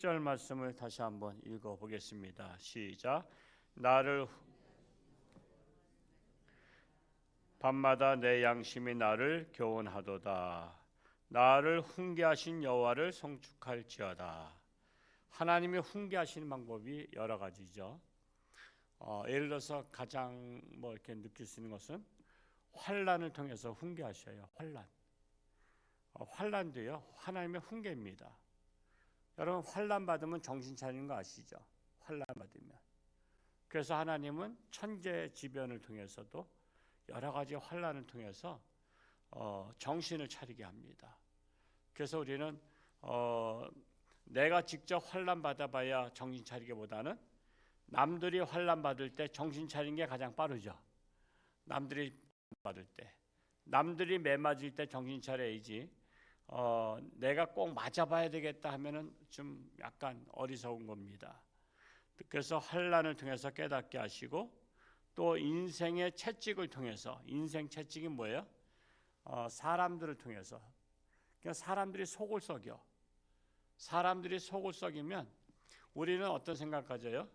절 말씀을 다시 한번 읽어보겠습니다. 시작. 나를 밤마다 내 양심이 나를 교훈하도다. 나를 훈계하신 여호와를 송축할지어다. 하나님이 훈계하시는 방법이 여러 가지죠. 예를 들어서 가장 이렇게 느낄 수 있는 것은 환난을 통해서 훈계하셔요. 환난도요 하나님의 훈계입니다. 여러분 환난 받으면 정신 차리는 거 아시죠? 환난 받으면. 그래서 하나님은 천재지변을 통해서도 여러 가지 환난을 통해서 정신을 차리게 합니다. 그래서 우리는 내가 직접 환난 받아봐야 정신 차리기보다는 남들이 환난 받을 때 정신 차리는 게 가장 빠르죠. 남들이 받을 때, 남들이 매 맞을 때 정신 차려야지. 내가 꼭 맞아봐야 되겠다 하면은 좀 약간 어리석은 겁니다. 그래서 환난을 통해서 깨닫게 하시고 또 인생의 채찍을 통해서, 인생 채찍이 뭐예요? 사람들을 통해서. 그러니까 사람들이 속을 썩여. 사람들이 속을 썩이면 우리는 어떤 생각 가져요?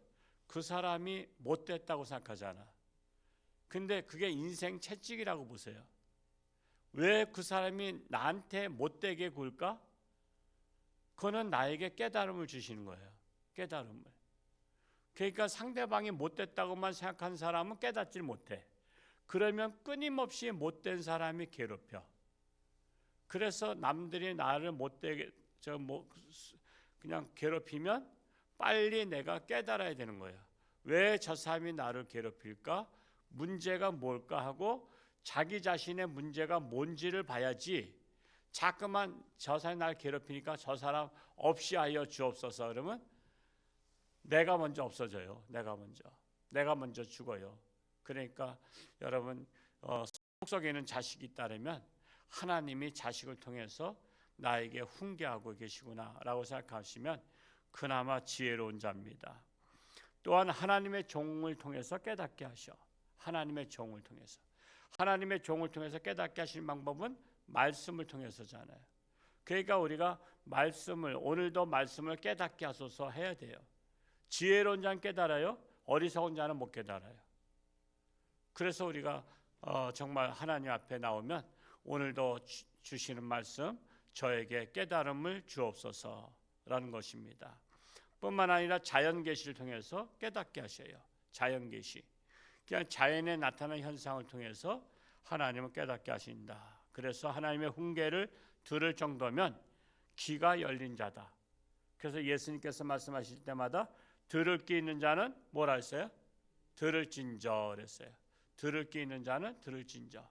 그 사람이 못됐다고 생각하잖아. 근데 그게 인생 채찍이라고 보세요. 왜 그 사람이 나한테 못되게 굴까? 그거는 나에게 깨달음을 주시는 거예요. 깨달음을. 그러니까 상대방이 못됐다고만 생각한 사람은 깨닫질 못해. 그러면 끊임없이 못된 사람이 괴롭혀. 그래서 남들이 나를 못되게 그냥 괴롭히면 빨리 내가 깨달아야 되는 거예요. 왜 저 사람이 나를 괴롭힐까? 문제가 뭘까 하고 자기 자신의 문제가 뭔지를 봐야지. 자꾸만 저 사람이 나를 괴롭히니까 저 사람 없이 하여 주옵소서 그러면 내가 먼저 없어져요. 내가 먼저 죽어요. 그러니까 여러분 속속에 있는 자식이 있다면 하나님이 자식을 통해서 나에게 훈계하고 계시구나라고 생각하시면 그나마 지혜로운 자입니다. 또한 하나님의 종을 통해서 깨닫게 하셔. 하나님의 종을 통해서 깨닫게 하시는 방법은 말씀을 통해서잖아요. 그러니까 우리가 오늘도 말씀을 깨닫게 하소서 해야 돼요. 지혜로운 자는 깨달아요. 어리석은 자는 못 깨달아요. 그래서 우리가 정말 하나님 앞에 나오면 오늘도 주시는 말씀 저에게 깨달음을 주옵소서라는 것입니다. 뿐만 아니라 자연 계시를 통해서 깨닫게 하셔요. 자연 계시. 그냥 자연에 나타나는 현상을 통해서 하나님을 깨닫게 하신다. 그래서 하나님의 훈계를 들을 정도면 귀가 열린 자다. 그래서 예수님께서 말씀하실 때마다 들을 귀 있는 자는 뭐라 했어요? 들을진저 그랬어요. 들을 귀 있는 자는 들을진저.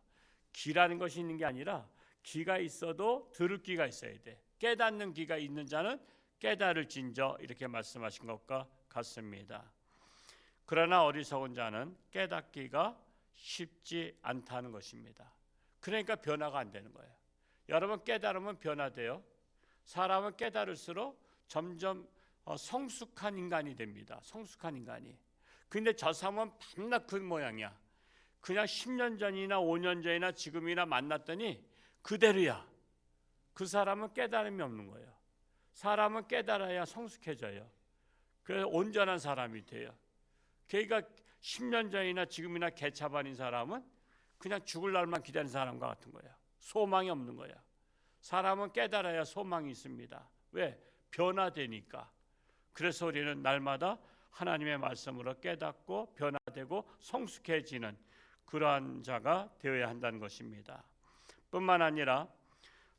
귀라는 것이 있는 게 아니라 귀가 있어도 들을 귀가 있어야 돼. 깨닫는 귀가 있는 자는 깨달을진저 이렇게 말씀하신 것과 같습니다. 그러나 어리석은 자는 깨닫기가 쉽지 않다는 것입니다. 그러니까 변화가 안 되는 거예요. 여러분 깨달으면 변화돼요. 사람은 깨달을수록 점점 성숙한 인간이 됩니다. 성숙한 인간이. 근데 저 사람은 밤낮 그 모양이야. 그냥 10년 전이나 5년 전이나 지금이나 만났더니 그대로야. 그 사람은 깨달음이 없는 거예요. 사람은 깨달아야 성숙해져요. 그래서 온전한 사람이 돼요. 그러니까 10년 전이나 지금이나 개차반인 사람은 그냥 죽을 날만 기다리는 사람과 같은 거예요. 소망이 없는 거예요. 사람은 깨달아야 소망이 있습니다. 왜? 변화되니까. 그래서 우리는 날마다 하나님의 말씀으로 깨닫고 변화되고 성숙해지는 그러한 자가 되어야 한다는 것입니다. 뿐만 아니라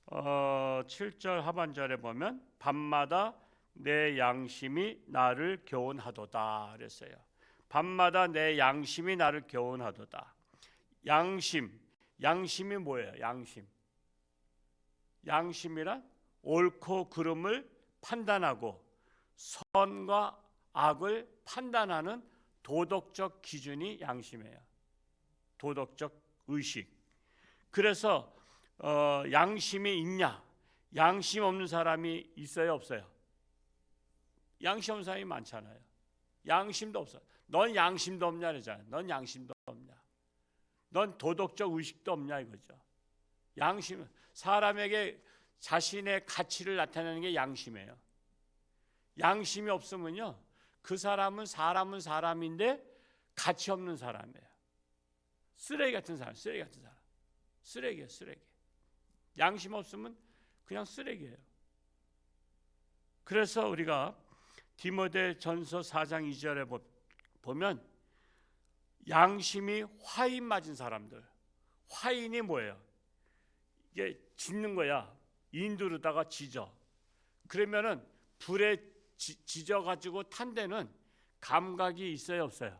7절 하반절에 보면 밤마다 내 양심이 나를 교훈하도다 그랬어요. 밤마다 내 양심이 나를 교훈하도다. 양심이 뭐예요? 양심이란 옳고 그름을 판단하고 선과 악을 판단하는 도덕적 기준이 양심이에요. 도덕적 의식. 그래서 양심이 있냐? 양심 없는 사람이 있어요, 없어요? 양심 없는 사람이 많잖아요. 양심도 없어. 넌 양심도 없냐 그러잖아요. 넌 양심도 없냐? 넌 도덕적 의식도 없냐 이거죠. 양심, 사람에게 자신의 가치를 나타내는 게 양심이에요. 양심이 없으면요, 그 사람은 사람인데 가치 없는 사람이에요. 쓰레기 같은 사람, 쓰레기예요, 쓰레기. 양심 없으면 그냥 쓰레기예요. 그래서 우리가 디모데전서 4장 2절에 보면 양심이 화인 맞은 사람들, 화인이 뭐예요? 이게 짓는 거야. 인두르다가 지져. 그러면은 불에 지져가지고 탄 데는 감각이 있어요, 없어요?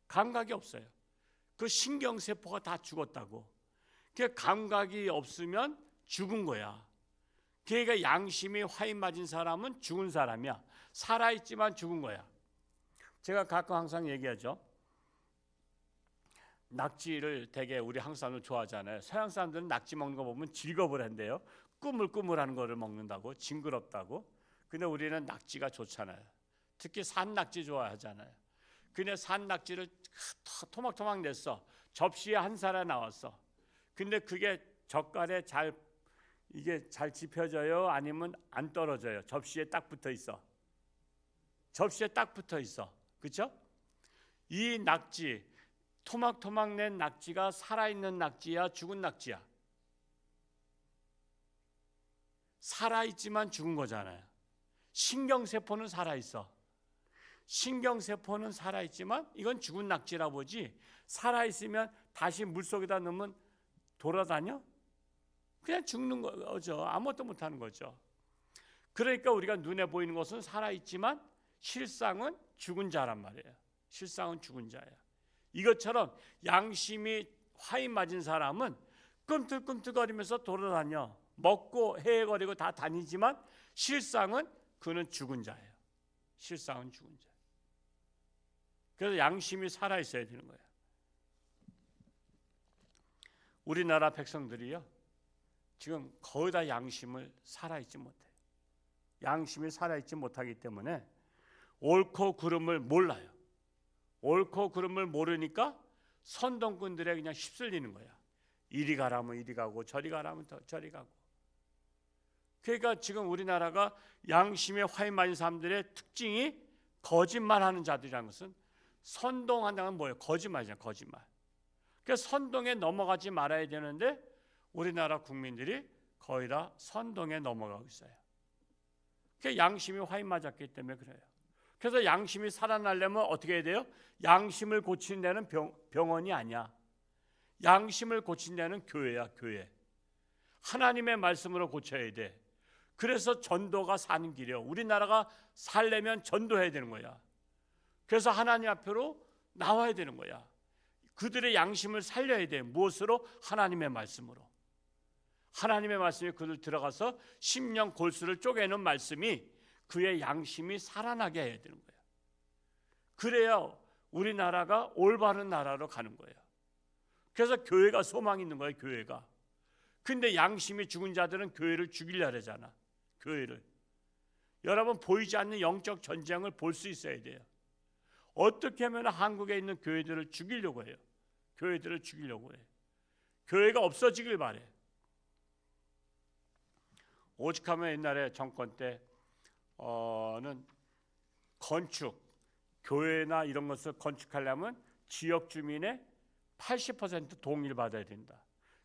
감각이 없어요. 그 신경세포가 다 죽었다고. 그 감각이 없으면 죽은 거야. 그러니까 양심이 화인 맞은 사람은 죽은 사람이야. 살아있지만 죽은 거야. 제가 가끔 항상 얘기하죠. 낙지를 되게 우리 한국 사람들 좋아하잖아요. 서양 사람들은 낙지 먹는 거 보면 즐거워한대요. 꾸물꾸물하는 거를 먹는다고, 징그럽다고. 근데 우리는 낙지가 좋잖아요. 특히 산낙지 좋아하잖아요. 근데 산낙지를 토막토막 냈어. 접시에 한 사라 나왔어. 근데 그게 젓갈에 이게 잘 집혀져요? 아니면 안 떨어져요? 접시에 딱 붙어 있어. 접시에 딱 붙어 있어. 그렇죠? 이 낙지, 토막토막 낸 낙지가 살아있는 낙지야, 죽은 낙지야? 살아있지만 죽은 거잖아요. 신경세포는 살아있어. 신경세포는 살아있지만 이건 죽은 낙지라 보지, 살아있으면 다시 물속에다 넣으면 돌아다녀? 그냥 죽는 거죠. 아무것도 못하는 거죠. 그러니까 우리가 눈에 보이는 것은 살아있지만 실상은 죽은 자란 말이에요. 실상은 죽은 자야. 이것처럼 양심이 화인 맞은 사람은 꿈틀꿈틀거리면서 돌아다녀. 먹고 헤헤거리고 다 다니지만 실상은 그는 죽은 자예요. 실상은 죽은 자. 그래서 양심이 살아있어야 되는 거예요. 우리나라 백성들이요, 지금 거의 다 양심을 살아있지 못해요. 양심이 살아있지 못하기 때문에 옳고 그름을 몰라요. 옳고 그름을 모르니까 선동꾼들에 그냥 휩쓸리는 거야. 이리 가라면 이리 가고 저리 가라면 저리 가고. 그러니까 지금 우리나라가 양심에 화인 맞은 사람들의 특징이 거짓말하는 자들이라는 것은, 선동한다는 건 뭐예요? 거짓말이잖아요. 거짓말. 그러니까 선동에 넘어가지 말아야 되는데 우리나라 국민들이 거의 다 선동에 넘어가고 있어요. 그러니까 양심이 화인 맞았기 때문에 그래요. 그래서 양심이 살아나려면 어떻게 해야 돼요? 양심을 고치는 데는 병원이 아니야. 양심을 고치는 데는 교회야, 교회. 하나님의 말씀으로 고쳐야 돼. 그래서 전도가 사는 길이에요. 우리나라가 살려면 전도해야 되는 거야. 그래서 하나님 앞으로 나와야 되는 거야. 그들의 양심을 살려야 돼. 무엇으로? 하나님의 말씀으로. 하나님의 말씀이 그들 들어가서 심령 골수를 쪼개는 말씀이 그의 양심이 살아나게 해야 되는 거예요. 그래야 우리나라가 올바른 나라로 가는 거예요. 그래서 교회가 소망이 있는 거예요. 교회가. 근데 양심이 죽은 자들은 교회를 죽이려 하잖아. 교회를. 여러분, 보이지 않는 영적 전쟁을 볼 수 있어야 돼요. 어떻게 하면 한국에 있는 교회들을 죽이려고 해요. 교회들을 죽이려고 해요. 교회가 없어지길 바래. 오직하면 옛날에 정권 때는 건축, 교회나 이런 것을 건축하려면 지역 주민의 80% 동의를 받아야 된다.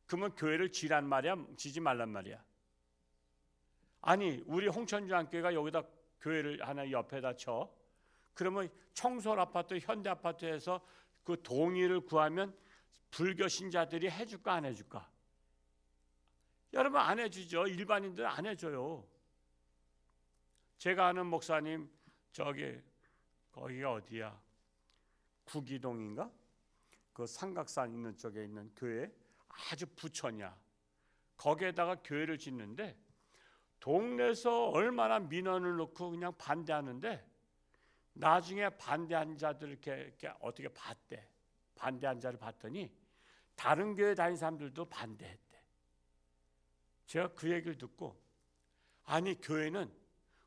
그러면 교회를 지란 말이야, 지지 말란 말이야. 아니, 우리 홍천주안교회가 여기다 교회를 하나 옆에다 쳐. 그러면 청솔 아파트, 현대 아파트에서 그 동의를 구하면 불교 신자들이 해줄까 안 해줄까? 여러분, 안 해주죠. 일반인들은 안 해줘요. 제가 아는 목사님, 거기가 어디야? 구기동인가? 그 삼각산 있는 쪽에 있는 교회, 아주 부천이야. 거기에다가 교회를 짓는데 동네에서 얼마나 민원을 넣고 그냥 반대하는데 나중에 반대한 자들 이렇게 어떻게 봤대. 반대한 자를 봤더니 다른 교회 다닌 사람들도 반대했대. 제가 그 얘기를 듣고, 아니, 교회는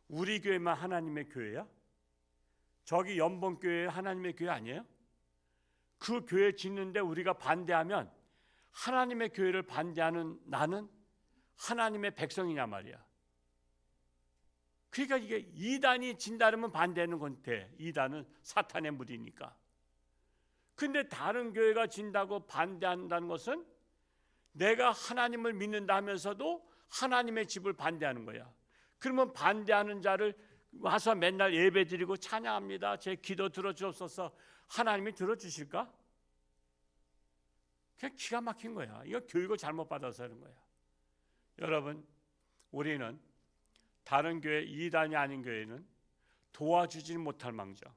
우리 교회만 하나님의 교회야? 저기 연봉교회 하나님의 교회 아니에요? 그 교회 짓는데 우리가 반대하면 하나님의 교회를 반대하는 나는 하나님의 백성이냐 말이야. 그러니까 이게 이단이 진다면 반대하는 건데, 이단은 사탄의 무리니까. 근데 다른 교회가 진다고 반대한다는 것은 내가 하나님을 믿는다 하면서도 하나님의 집을 반대하는 거야. 그러면 반대하는 자를 와서 맨날 예배드리고 찬양합니다, 제 기도 들어주옵소서, 하나님이 들어주실까? 그냥 기가 막힌 거야. 이거 교육을 잘못 받아서 하는 거야. 여러분, 우리는 다른 교회, 이단이 아닌 교회는 도와주지 못할 망정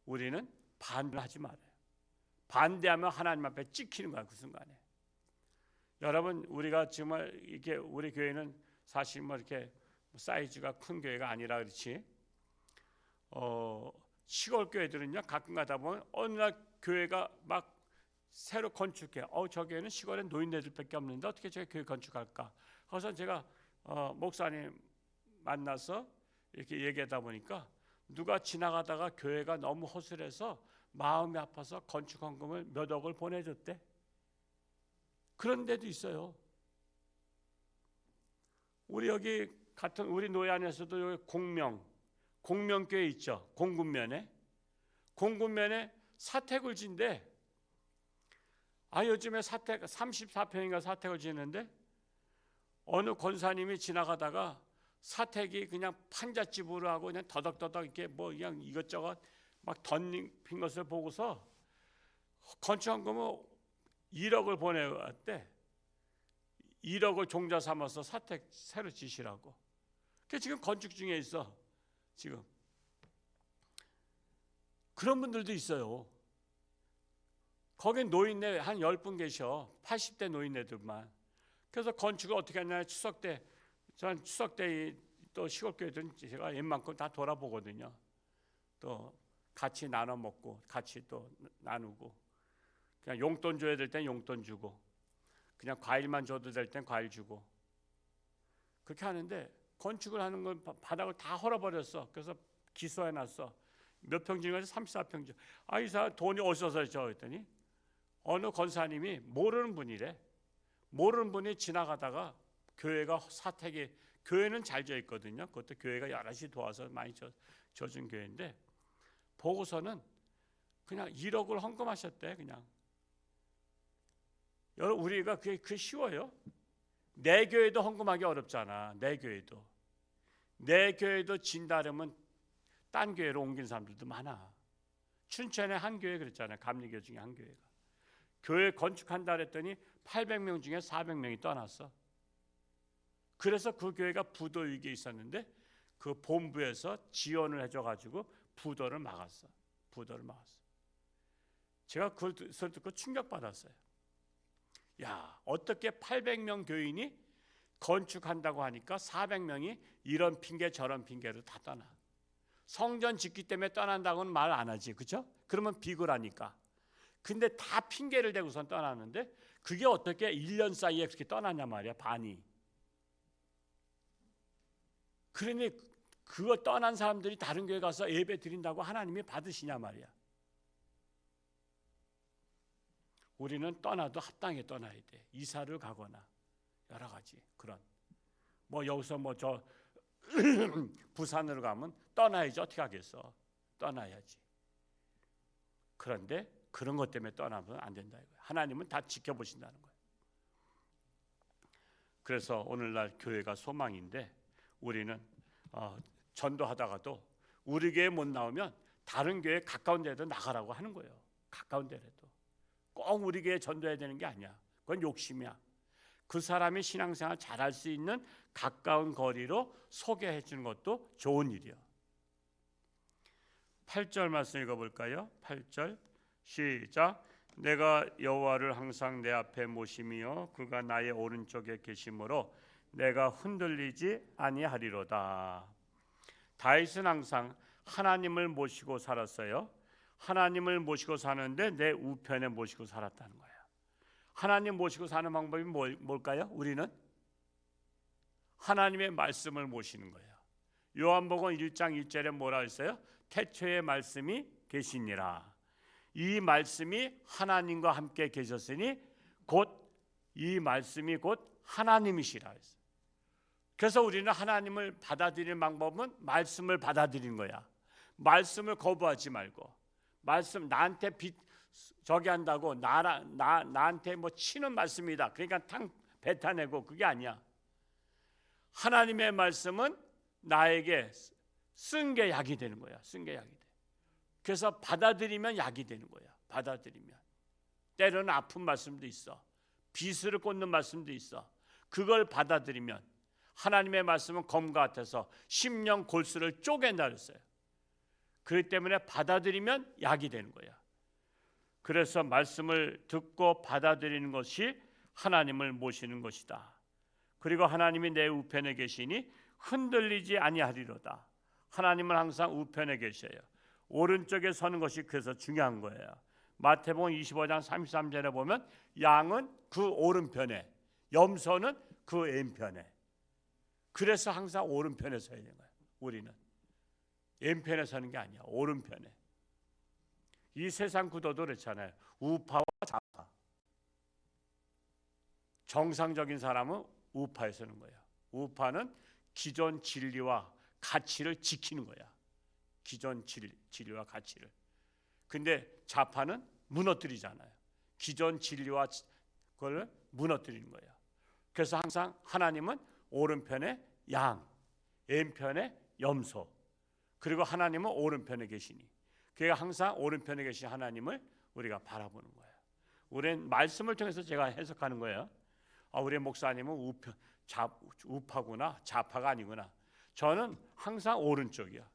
우리는 반대하지 말아요. 반대하면 하나님 앞에 찍히는 거야, 그 순간에. 여러분, 우리가 정말 이게 우리 교회는 사실 뭐 이렇게 사이즈가 큰 교회가 아니라 그렇지, 시골 교회들은요, 가끔 가다 보면 어느 날 교회가 막 새로 건축해. 저 교회는 시골에 노인네들밖에 없는데 어떻게 저희 교회 건축할까? 그래서 제가 목사님 만나서 이렇게 얘기하다 보니까 누가 지나가다가 교회가 너무 허술해서 마음이 아파서 건축 헌금을 몇 억을 보내줬대. 그런 데도 있어요. 우리 여기 같은 우리 노예 안에서도 여기 공명교회 있죠. 공군면에 사택을 진대. 요즘에 사택 34평인가 사택을 지는데 어느 권사님이 지나가다가 사택이 그냥 판잣집으로 하고 그냥 더덕더덕 이렇게 뭐 그냥 이것저것 막 던진 것을 보고서 건축헌금을 1억을 보내왔대. 1억을 종자 삼아서 사택 새로 지시라고. 그게 지금 건축 중에 있어. 지금 그런 분들도 있어요. 거기 노인네 한 10분 계셔. 80대 노인네들만. 그래서 건축을 어떻게 하냐, 추석 때 또 시골교회들은 제가 웬만큼 다 돌아보거든요. 또 같이 나눠 먹고 같이 또 나누고, 그냥 용돈 줘야 될 땐 용돈 주고, 그냥 과일만 줘도 될 땐 과일 주고, 그렇게 하는데 건축을 하는 건 바닥을 다 헐어버렸어. 그래서 기소해놨어. 몇 평 지은 거지? 34평 지. 이 사람 돈이 어디서 저 했더니 어느 권사님이 모르는 분이래. 모르는 분이 지나가다가 교회가 사택이, 교회는 잘 져 있거든요. 그것도 교회가 여럿이 도와서 많이 져준 교회인데, 보고서는 그냥 1억을 헌금하셨대. 그냥. 여러분, 우리가 그게 쉬워요? 내 교회도 헌금하기 어렵잖아. 내 교회도 진다려면 딴 교회로 옮긴 사람들도 많아. 춘천에 한 교회 그랬잖아요. 감리교 중에 한 교회가. 교회 건축한다 그랬더니 800명 중에 400명이 떠났어. 그래서 그 교회가 부도 위기에 있었는데 그 본부에서 지원을 해줘가지고 부도를 막았어. 제가 그걸 듣고 충격받았어요. 어떻게 800명 교인이 건축한다고 하니까 400명이 이런 핑계 저런 핑계로 다 떠나. 성전 짓기 때문에 떠난다고는 말 안 하지, 그렇죠? 그러면 비굴하니까. 근데 다 핑계를 대고선 떠나는데 그게 어떻게 1년 사이에 그렇게 떠나냐 말이야, 반이. 그러니 그거 떠난 사람들이 다른 교회 가서 예배 드린다고 하나님이 받으시냐 말이야. 우리는 떠나도 합당하게 떠나야 돼. 이사를 가거나 여러 가지 그런. 여기서 저 부산으로 가면 떠나야지, 어떻게 하겠어? 떠나야지. 그런데 그런 것 때문에 떠나면 안 된다 이거야. 하나님은 다 지켜보신다는 거예요. 그래서 오늘날 교회가 소망인데, 우리는 전도하다가도 우리 교회 못 나오면 다른 교회 가까운 데도 나가라고 하는 거예요. 가까운 데라도. 꼭 우리 교회 전도해야 되는 게 아니야. 그건 욕심이야. 그 사람이 신앙생활 잘할 수 있는 가까운 거리로 소개해 주는 것도 좋은 일이야. 8절 말씀 읽어볼까요? 8절 시작. 내가 여호와를 항상 내 앞에 모심이요 그가 나의 오른쪽에 계심으로 내가 흔들리지 아니하리로다. 다윗은 항상 하나님을 모시고 살았어요. 하나님을 모시고 사는데 내 우편에 모시고 살았다는 거예요. 하나님 모시고 사는 방법이 뭘까요? 우리는 하나님의 말씀을 모시는 거예요. 요한복음 1장 1절에 뭐라 했어요? 태초에 말씀이 계시니라. 이 말씀이 하나님과 함께 계셨으니 곧 이 말씀이 곧 하나님이시라 했어요. 그래서 우리는 하나님을 받아들이는 방법은 말씀을 받아들이는 거야. 말씀을 거부하지 말고, 말씀 나한테 저기 한다고 나한테 뭐 치는 말씀이다, 그러니까 뱉어내고, 그게 아니야. 하나님의 말씀은 나에게 쓴 게 약이 되는 거야. 쓴 게 약이 돼. 그래서 받아들이면 약이 되는 거야. 받아들이면. 때로는 아픈 말씀도 있어. 비수를 꽂는 말씀도 있어. 그걸 받아들이면 하나님의 말씀은 검과 같아서 심령 골수를 쪼갠다 그랬어요. 그렇기 때문에 받아들이면 약이 되는 거야. 그래서 말씀을 듣고 받아들이는 것이 하나님을 모시는 것이다. 그리고 하나님이 내 우편에 계시니 흔들리지 아니하리로다. 하나님은 항상 우편에 계셔요. 오른쪽에 서는 것이 그래서 중요한 거예요. 마태복음 25장 33절에 보면 양은 그 오른편에, 염소는 그 왼편에. 그래서 항상 오른편에 서야 되는 거예요. 우리는 왼편에 서는 게 아니야. 오른편에. 이 세상 구도도 그렇잖아요. 우파와 좌파. 정상적인 사람은 우파에 서는 거예요. 우파는 기존 진리와 가치를 지키는 거야. 기존 진리와 가치를. 근데 좌파는 무너뜨리잖아요. 기존 진리와 그걸 무너뜨리는 거예요. 그래서 항상 하나님은 오른편에 양, 왼편에 염소, 그리고 하나님은 오른편에 계시니, 그러니까 항상 오른편에 계신 하나님을 우리가 바라보는 거예요. 우리는 말씀을 통해서 제가 해석하는 거예요. 우리 목사님은 우파구나, 좌파가 아니구나. 저는 항상 오른쪽이야.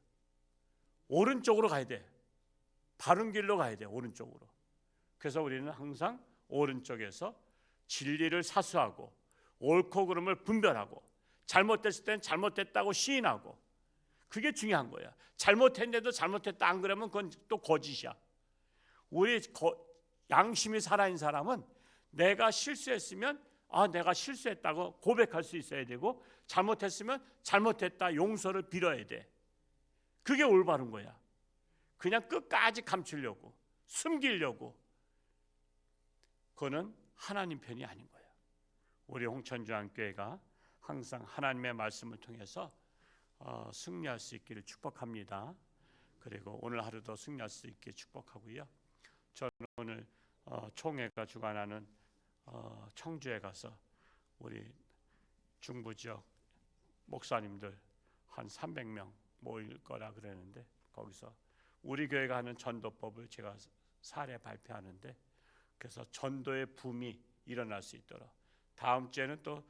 오른쪽으로 가야 돼. 바른 길로 가야 돼. 오른쪽으로. 그래서 우리는 항상 오른쪽에서 진리를 사수하고 옳고 그름을 분별하고, 잘못됐을 땐 잘못됐다고 시인하고, 그게 중요한 거야. 잘못했는데도 잘못했다 안 그러면 그건 또 거짓이야. 우리 양심이 살아있는 사람은 내가 실수했으면 내가 실수했다고 고백할 수 있어야 되고, 잘못했으면 잘못했다 용서를 빌어야 돼. 그게 올바른 거야. 그냥 끝까지 감추려고, 숨기려고, 그거는 하나님 편이 아닌 거야. 우리 홍천주안교회가 항상 하나님의 말씀을 통해서 승리할 수 있기를 축복합니다. 그리고 오늘 하루도 승리할 수 있게 축복하고요. 저는 오늘 총회가 주관하는 청주에 가서 우리 중부 지역 목사님들 한 300명 모일 거라 그러는데, 거기서 우리 교회가 하는 전도법을 제가 사례 발표하는데, 그래서 전도의 붐이 일어날 수 있도록, 다음 주에는 또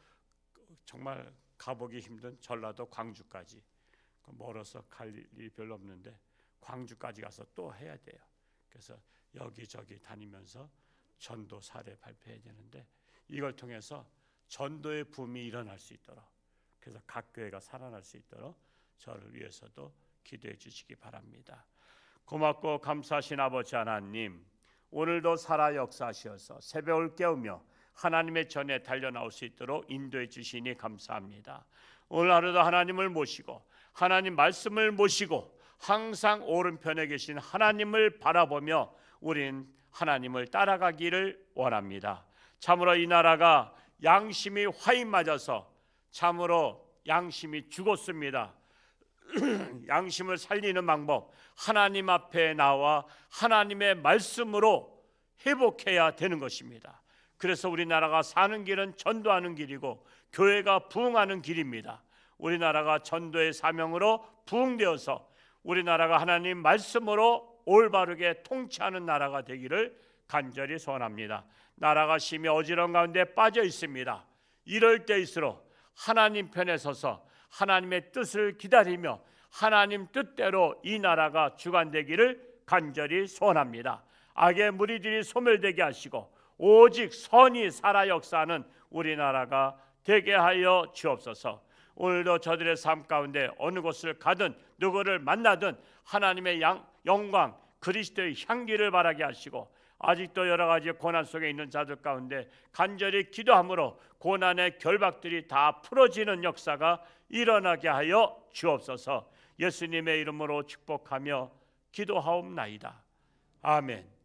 정말 가보기 힘든 전라도 광주까지, 멀어서 갈 일이 별로 없는데 광주까지 가서 또 해야 돼요. 그래서 여기저기 다니면서 전도 사례 발표해야 되는데, 이걸 통해서 전도의 붐이 일어날 수 있도록, 그래서 각 교회가 살아날 수 있도록 저를 위해서도 기도해 주시기 바랍니다. 고맙고 감사하신 아버지 하나님, 오늘도 살아 역사하셔서 새벽을 깨우며 하나님의 전에 달려나올 수 있도록 인도해 주시니 감사합니다. 오늘 하루도 하나님을 모시고 하나님 말씀을 모시고 항상 오른편에 계신 하나님을 바라보며 우린 하나님을 따라가기를 원합니다. 참으로 이 나라가 양심이 화인 맞아서 참으로 양심이 죽었습니다. 양심을 살리는 방법, 하나님 앞에 나와 하나님의 말씀으로 회복해야 되는 것입니다. 그래서 우리나라가 사는 길은 전도하는 길이고 교회가 부흥하는 길입니다. 우리나라가 전도의 사명으로 부흥되어서 우리나라가 하나님 말씀으로 올바르게 통치하는 나라가 되기를 간절히 소원합니다. 나라가 심히 어지러운 가운데 빠져 있습니다. 이럴 때일수록 하나님 편에 서서 하나님의 뜻을 기다리며 하나님 뜻대로 이 나라가 주관되기를 간절히 소원합니다. 악의 무리들이 소멸되게 하시고 오직 선이 살아 역사하는 우리나라가 되게 하여 주옵소서. 오늘도 저들의 삶 가운데 어느 곳을 가든 누구를 만나든 하나님의 영광 그리스도의 향기를 바라게 하시고, 아직도 여러 가지 고난 속에 있는 자들 가운데 간절히 기도함으로 고난의 결박들이 다 풀어지는 역사가 일어나게 하여 주옵소서. 예수님의 이름으로 축복하며 기도하옵나이다. 아멘.